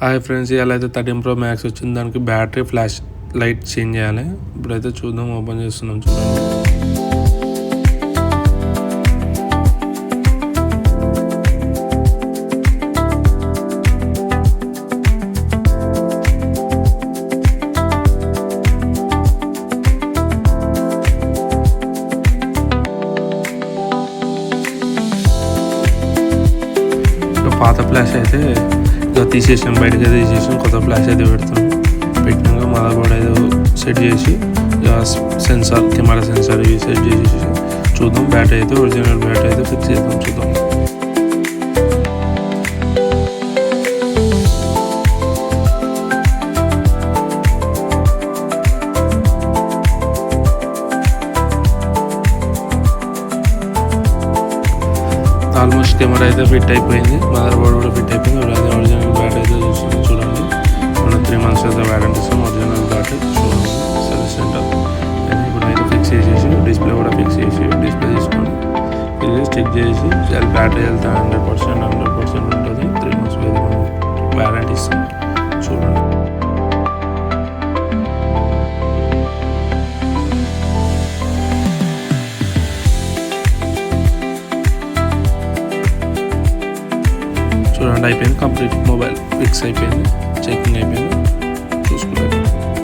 Hi friends, ఇవాళ అయితే 13 Pro Max వచ్చింది. దానికి బ్యాటరీ ఫ్లాష్ లైట్ చేంజ్ చేయాలి. ఇప్పుడైతే చూద్దాం, ఓపెన్ చేస్తున్నాం. చూడండి, పాత ఫ్లాష్ అయితే ఇక తీసేసాం, బయటకి అయితే తీసేసాం. కొత్త ఫ్లాష్ అయితే పెట్టినాక మదర్ బోర్డ్ అయితే సెట్ చేసి ఇక సెన్సార్, కెమెరా సెన్సార్ ఇవి సెట్ చేసి చూద్దాం. బ్యాటరీ అయితే ఒరిజినల్ బ్యాటరీ అయితే ఫిక్స్ చేద్దాం. చూద్దాం. ఆల్మోస్ట్ కెమెరా అయితే ఫిట్ అయిపోయింది, మదర్ బోర్డ్ కూడా ఫిట్ అయిపోయింది. అదే ఒరిజినల్ బ్యాటరీ అయితే చూస్తుంది. చూడండి, మనం 3 months అయితే వారంటీ ఇస్తాం. ఒరిజినల్ బ్యాటరీ చూడండి, సర్వీస్ సెంటర్ అయితే ఇప్పుడు అయితే ఫిక్స్ చేసేసి డిస్ప్లే కూడా ఫిక్స్ చేసి డిస్ప్లే తీసుకొని ఇది చెక్ చేసి బ్యాటరీ వెళ్తే 100% ఉంటుంది. 3 months వారంటీ ఇస్తాం. చూడండి, అయిపోయింది. కంప్లీట్ మొబైల్ ఫిక్స్ అయిపోయింది, చెకింగ్ అయిపోయింది. చూసుకుంటారు.